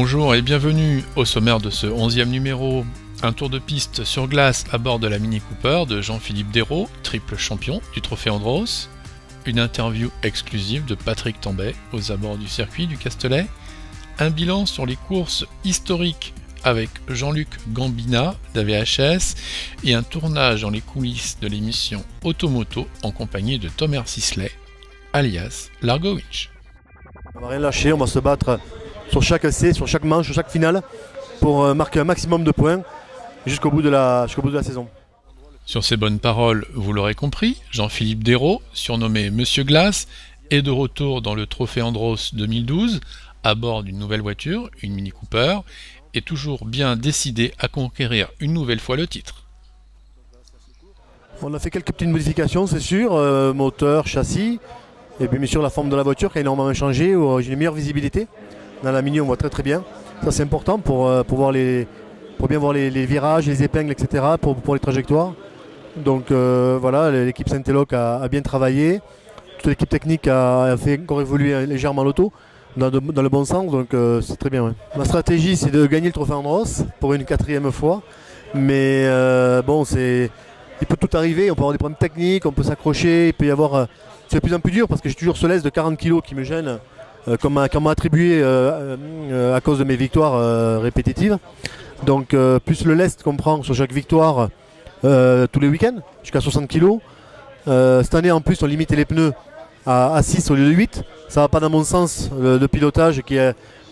Bonjour et bienvenue au sommaire de ce 11e numéro. Un tour de piste sur glace à bord de la Mini Cooper de Jean-Philippe Dérault, triple champion du Trophée Andros. Une interview exclusive de Patrick Tambay aux abords du circuit du Castellet. Un bilan sur les courses historiques avec Jean-Luc Gambina d'AVHS et un tournage dans les coulisses de l'émission Automoto en compagnie de Thomas Sisley, alias Largowicz. On va rien lâcher, on va se battre sur chaque essai, sur chaque manche, sur chaque finale pour marquer un maximum de points jusqu'au bout de la saison. Sur ces bonnes paroles, vous l'aurez compris, Jean-Philippe Dérault, surnommé Monsieur Glace, est de retour dans le Trophée Andros 2012 à bord d'une nouvelle voiture, une Mini Cooper, et toujours bien décidé à conquérir une nouvelle fois le titre. On a fait quelques petites modifications, c'est sûr, moteur, châssis, et puis bien sûr la forme de la voiture qui a énormément changé, où j'ai une meilleure visibilité. Dans la Mini on voit très bien, ça c'est important pour bien voir les virages, les épingles, etc. pour les trajectoires. Donc voilà, l'équipe Saint-Eloc a bien travaillé, toute l'équipe technique a fait encore évoluer légèrement l'auto dans le bon sens, donc c'est très bien. Ouais. Ma stratégie c'est de gagner le Trophée Andros pour une 4e fois, mais bon, il peut tout arriver, on peut avoir des problèmes techniques, on peut s'accrocher, il peut y avoir... c'est de plus en plus dur parce que j'ai toujours ce laisse de 40 kg qui me gêne, qu'on m'a attribué à cause de mes victoires répétitives. Donc plus le lest qu'on prend sur chaque victoire tous les week-ends, jusqu'à 60 kg. Cette année en plus on limitait les pneus à 6 au lieu de 8. Ça va pas dans mon sens de pilotage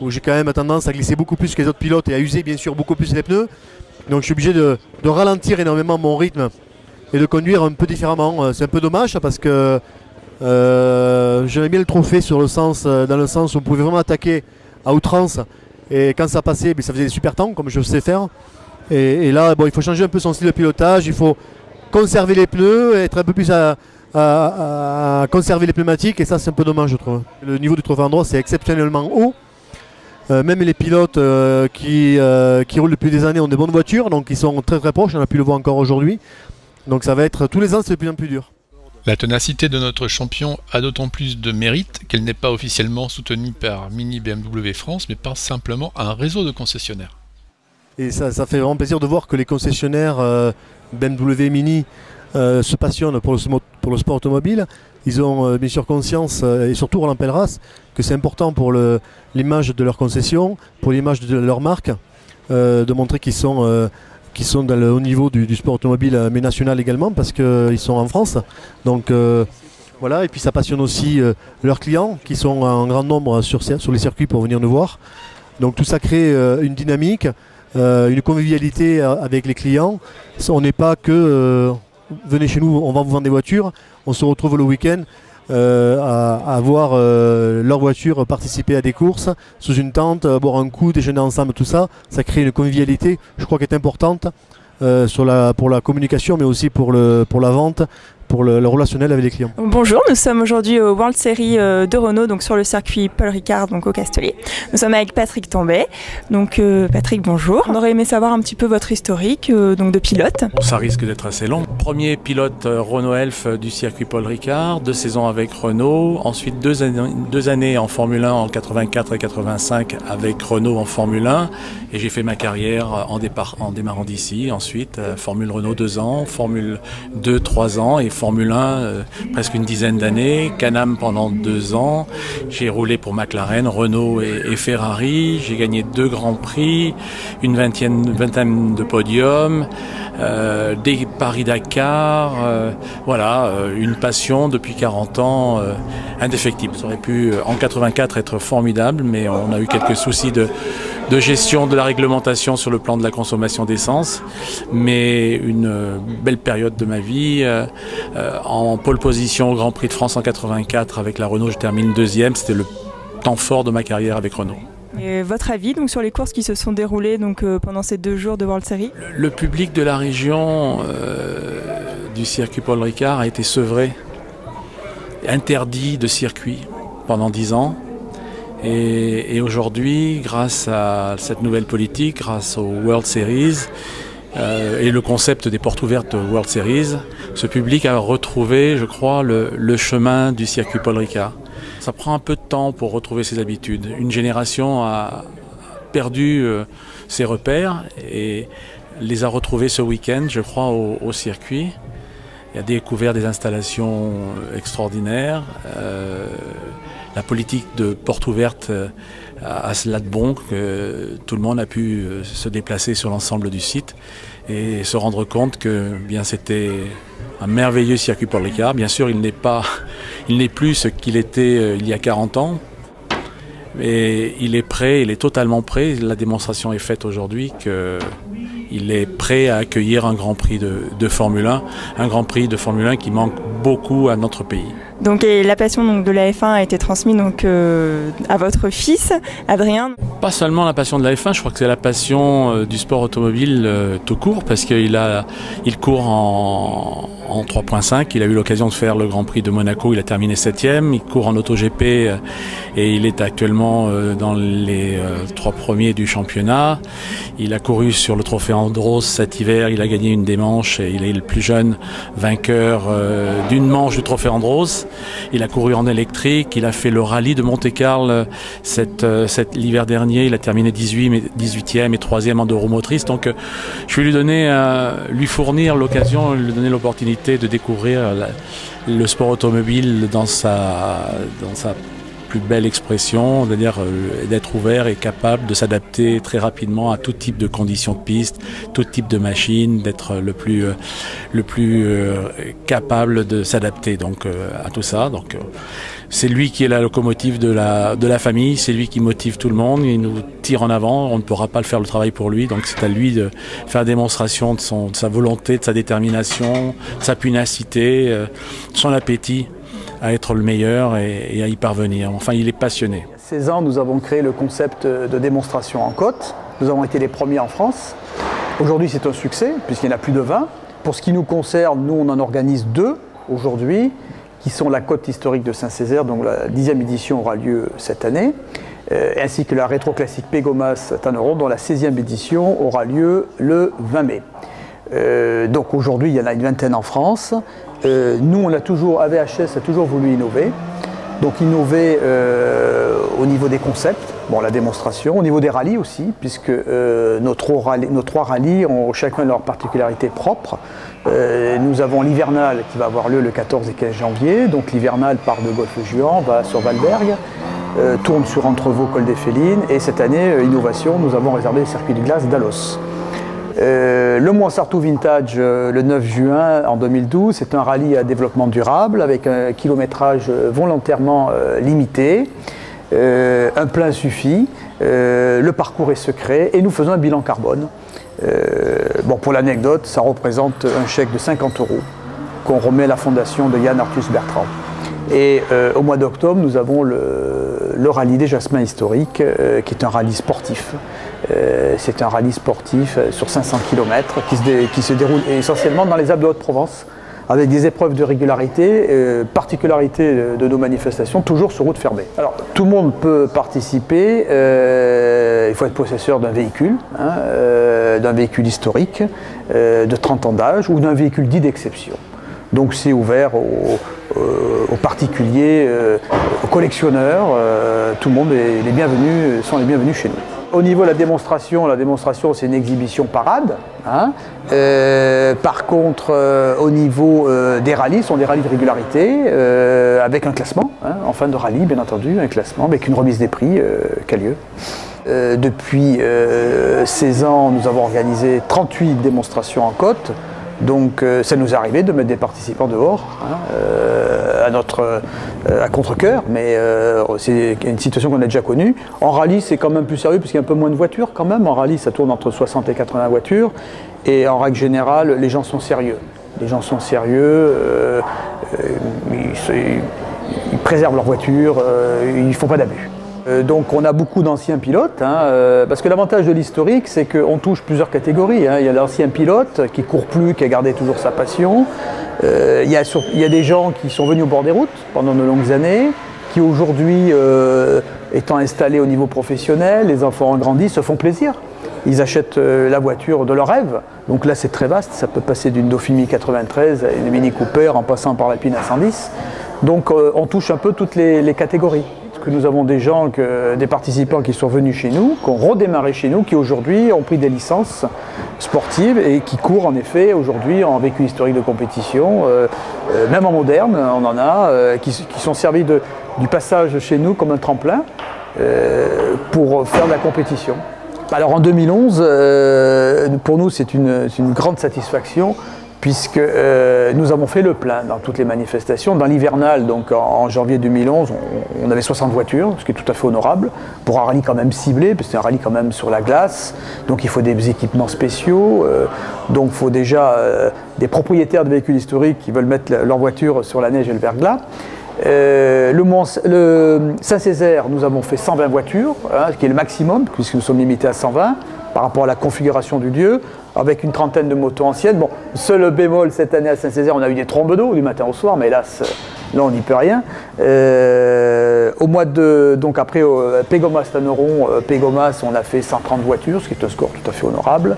où j'ai quand même tendance à glisser beaucoup plus que les autres pilotes et à user bien sûr beaucoup plus les pneus. Donc je suis obligé de ralentir énormément mon rythme et de conduire un peu différemment. C'est un peu dommage parce que j'aimais bien le trophée dans le sens où on pouvait vraiment attaquer à outrance. Et quand ça passait, ça faisait des super temps, comme je sais faire. Et là, bon, il faut changer un peu son style de pilotage, il faut conserver les pneus, être un peu plus à conserver les pneumatiques, et ça c'est un peu dommage, je trouve. Le niveau du Trophée Andros c'est exceptionnellement haut. Même les pilotes qui roulent depuis des années ont des bonnes voitures, donc ils sont très proches, on a pu le voir encore aujourd'hui. Donc ça va être, tous les ans c'est de plus en plus dur. La ténacité de notre champion a d'autant plus de mérite qu'elle n'est pas officiellement soutenue par Mini BMW France, mais par simplement un réseau de concessionnaires. Et ça fait vraiment plaisir de voir que les concessionnaires BMW Mini se passionnent pour le sport automobile. Ils ont bien sûr conscience, et surtout Roland Pelleras, que c'est important pour l'image de leur concession, pour l'image de leur marque, de montrer qu'ils sont dans le haut niveau du sport automobile, mais national également, parce qu'ils sont en France. Donc voilà, et puis ça passionne aussi leurs clients, qui sont en grand nombre sur les circuits pour venir nous voir. Donc tout ça crée une dynamique, une convivialité avec les clients. On n'est pas que venez chez nous, on va vous vendre des voitures. On se retrouve le week-end à voir leur voiture participer à des courses sous une tente, boire un coup, déjeuner ensemble, tout ça. Ça crée une convivialité, je crois, qui est importante pour la communication, mais aussi pour la vente, pour le relationnel avec les clients. Bonjour, nous sommes aujourd'hui au World Series de Renault, donc sur le circuit Paul Ricard, donc au Castellet. Nous sommes avec Patrick Tambay. Donc Patrick, bonjour. On aurait aimé savoir un petit peu votre historique donc de pilote. Ça risque d'être assez long. Premier pilote Renault Elf du circuit Paul Ricard, 2 saisons avec Renault, ensuite 2 années en Formule 1 en 84 et 85 avec Renault en Formule 1, et j'ai fait ma carrière en démarrant d'ici. Ensuite Formule Renault 2 ans, Formule 2 3 ans et Formule 1 presque une dizaine d'années, Can-Am pendant 2 ans. J'ai roulé pour McLaren, Renault et Ferrari. J'ai gagné 2 grands prix, une vingtaine de podiums, des Paris-Dakar. Voilà, une passion depuis 40 ans indéfectible. Ça aurait pu en 84 être formidable, mais on a eu quelques soucis de gestion de la réglementation sur le plan de la consommation d'essence, mais une belle période de ma vie. En pole position au Grand Prix de France en 84 avec la Renault, je termine 2e, c'était le temps fort de ma carrière avec Renault. Et votre avis donc sur les courses qui se sont déroulées donc pendant ces 2 jours de World Series? Le public de la région du circuit Paul Ricard a été sevré, interdit de circuit pendant 10 ans. Et aujourd'hui, grâce à cette nouvelle politique, grâce au World Series et le concept des portes ouvertes World Series, ce public a retrouvé, je crois, le chemin du circuit Paul Ricard. Ça prend un peu de temps pour retrouver ses habitudes. Une génération a perdu ses repères et les a retrouvés ce week-end, je crois, au circuit. Il a découvert des installations extraordinaires. La politique de porte ouverte à cela de bon que tout le monde a pu se déplacer sur l'ensemble du site et se rendre compte que bien c'était un merveilleux circuit Paul Ricard. Bien sûr, il n'est plus ce qu'il était il y a 40 ans. Mais il est prêt, il est totalement prêt. La démonstration est faite aujourd'hui qu'il est prêt à accueillir un Grand Prix de Formule 1, un Grand Prix de Formule 1 qui manque beaucoup à notre pays. Donc, et la passion donc, de la F1 a été transmise donc, à votre fils, Adrien. Pas seulement la passion de la F1, je crois que c'est la passion du sport automobile tout court, parce qu'il court en 3.5, il a eu l'occasion de faire le Grand Prix de Monaco, il a terminé 7e, il court en AutoGP et il est actuellement dans les 3 premiers du championnat. Il a couru sur le trophée Andros cet hiver, il a gagné une des manches et il est le plus jeune vainqueur d'une manche du trophée Andros. Il a couru en électrique, il a fait le rallye de Monte-Carlo l'hiver dernier, il a terminé 18e et 3e en enduro-motrice. Donc je vais lui fournir l'occasion, lui donner l'opportunité de découvrir le sport automobile dans sa plus belle expression, c'est-à-dire d'être ouvert et capable de s'adapter très rapidement à tout type de conditions de piste, tout type de machine, d'être le plus capable de s'adapter donc à tout ça. Donc c'est lui qui est la locomotive de la famille, c'est lui qui motive tout le monde, il nous tire en avant, on ne pourra pas le faire le travail pour lui, donc c'est à lui de faire démonstration de sa volonté, de sa détermination, de sa pugnacité, de son appétit à être le meilleur et à y parvenir. Enfin, il est passionné. Il y a 16 ans, nous avons créé le concept de démonstration en côte. Nous avons été les premiers en France. Aujourd'hui, c'est un succès, puisqu'il y en a plus de 20. Pour ce qui nous concerne, nous, on en organise 2 aujourd'hui, qui sont la côte historique de Saint-Césaire, donc la 10e édition aura lieu cette année, ainsi que la rétro-classique Pégomas Tanneron, dont la 16e édition aura lieu le 20 mai. Donc aujourd'hui, il y en a une vingtaine en France. Nous, AVHS a toujours voulu innover. Donc innover au niveau des concepts, la démonstration, au niveau des rallyes aussi, puisque nos 3 rallyes ont chacun leur particularité propre. Nous avons l'hivernal qui va avoir lieu le 14 et 15 janvier. Donc l'hivernal part de Golfe-Juan, va sur Valberg, tourne sur Entrevaux, Col des Félines. Et cette année, innovation, nous avons réservé le circuit de glace d'Alos. Le Montsartou Vintage le 9 juin en 2012, c'est un rallye à développement durable avec un kilométrage volontairement limité. Un plein suffit, le parcours est secret et nous faisons un bilan carbone. Pour l'anecdote, ça représente un chèque de 50 € qu'on remet à la fondation de Yann Arthus Bertrand. Et au mois d'octobre, nous avons le rallye des Jasmins historiques, qui est un rallye sportif. C'est un rallye sportif sur 500 km qui se déroule essentiellement dans les Alpes de Haute-Provence, avec des épreuves de régularité, particularité de nos manifestations, toujours sur route fermée. Alors, tout le monde peut participer, il faut être possesseur d'un véhicule historique, de 30 ans d'âge, ou d'un véhicule dit d'exception. Donc c'est ouvert aux particuliers, aux collectionneurs, tout le monde sont les bienvenus chez nous. Au niveau de la démonstration c'est une exhibition parade. Par contre, au niveau des rallyes, ce sont des rallyes de régularité, avec un classement, en fin de rallye bien entendu, un classement avec une remise des prix qui a lieu. Depuis 16 ans, nous avons organisé 38 démonstrations en côte. Donc ça nous est arrivé de mettre des participants dehors, à contre-cœur, mais c'est une situation qu'on a déjà connue. En rallye, c'est quand même plus sérieux parce qu'il y a un peu moins de voitures quand même. En rallye, ça tourne entre 60 et 80 voitures. Et en règle générale, les gens sont sérieux. Les gens sont sérieux, ils préservent leur voiture, ils ne font pas d'abus. Donc on a beaucoup d'anciens pilotes, parce que l'avantage de l'historique, c'est qu'on touche plusieurs catégories. Il y a l'ancien pilote qui ne court plus, qui a gardé toujours sa passion. Il y a des gens qui sont venus au bord des routes pendant de longues années, qui aujourd'hui, étant installés au niveau professionnel, les enfants ont grandi, se font plaisir. Ils achètent la voiture de leur rêve. Donc là c'est très vaste, ça peut passer d'une Dauphine 93 à une Mini Cooper en passant par l'Alpine A110. Donc on touche un peu toutes les catégories. que nous avons des gens, des participants qui sont venus chez nous, qui ont redémarré chez nous, qui aujourd'hui ont pris des licences sportives et qui courent en effet aujourd'hui en véhicule historique de compétition, même en moderne, on en a, qui sont servis du passage chez nous comme un tremplin pour faire de la compétition. Alors en 2011, pour nous c'est une grande satisfaction puisque nous avons fait le plein dans toutes les manifestations. Dans l'hivernal, donc en janvier 2011, on avait 60 voitures, ce qui est tout à fait honorable, pour un rallye quand même ciblé, parce que c'est un rallye quand même sur la glace, donc il faut des équipements spéciaux, donc il faut déjà des propriétaires de véhicules historiques qui veulent mettre leur voiture sur la neige et le verglas. Le Saint-Césaire, nous avons fait 120 voitures, ce qui est le maximum, puisque nous sommes limités à 120 par rapport à la configuration du lieu, avec une trentaine de motos anciennes. Bon, seul bémol cette année à Saint-Césaire, on a eu des trombes d'eau du matin au soir, mais hélas, là on n'y peut rien. Au mois de, donc après Pégomas Tanneron, Pégomas, on a fait 130 voitures, ce qui est un score tout à fait honorable,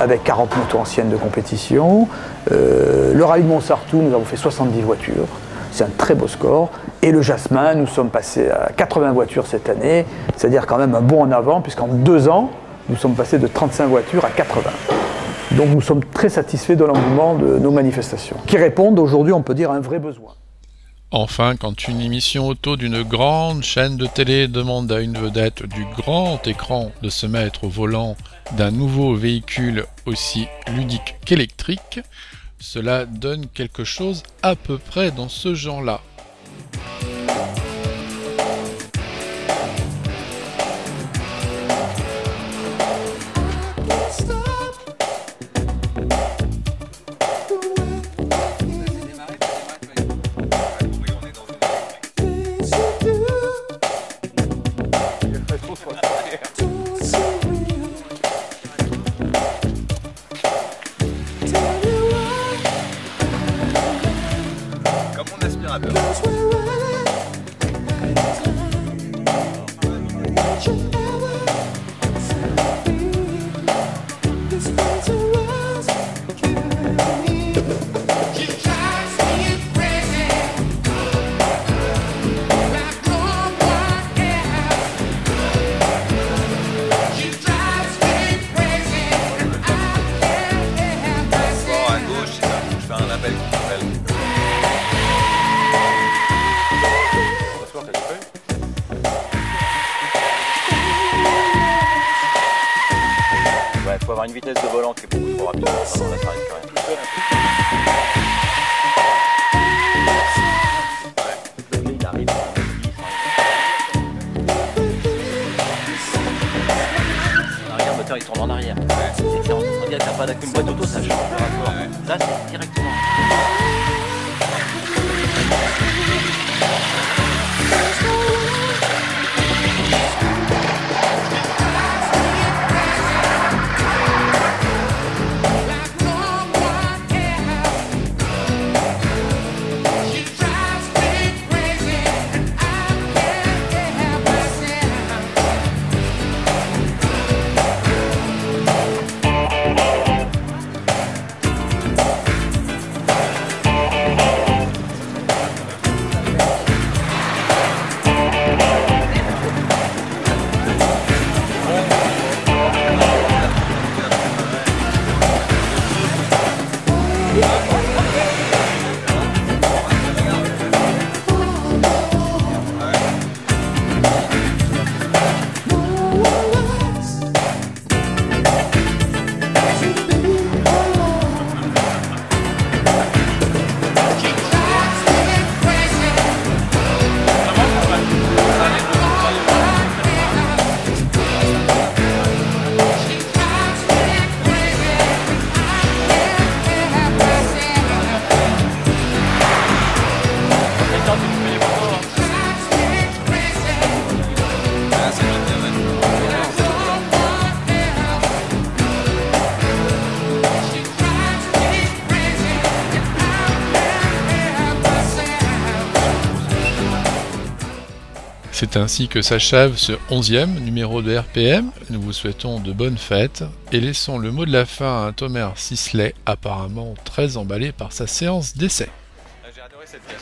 avec 40 motos anciennes de compétition. Le rallye de Montsartou, nous avons fait 70 voitures. C'est un très beau score. Et le Jasmin, nous sommes passés à 80 voitures cette année, c'est-à-dire quand même un bond en avant, puisqu'en 2 ans, nous sommes passés de 35 voitures à 80. Donc nous sommes très satisfaits de l'engouement de nos manifestations, qui répondent aujourd'hui, on peut dire, à un vrai besoin. Enfin, quand une émission auto d'une grande chaîne de télé demande à une vedette du grand écran de se mettre au volant d'un nouveau véhicule aussi ludique qu'électrique, cela donne quelque chose à peu près dans ce genre-là. Il faut avoir une vitesse de volant qui est beaucoup trop rapide, sinon là ça arrive plus rien. Il arrive. Regarde, le moteur il tourne en arrière. On dirait que t'as pas qu'une boîte auto, ça change le rapport. Là c'est directement. C'est ainsi que s'achève ce 11e numéro de RPM. Nous vous souhaitons de bonnes fêtes et laissons le mot de la fin à un Thomas Sisley apparemment très emballé par sa séance d'essai. J'ai adoré cette pièce.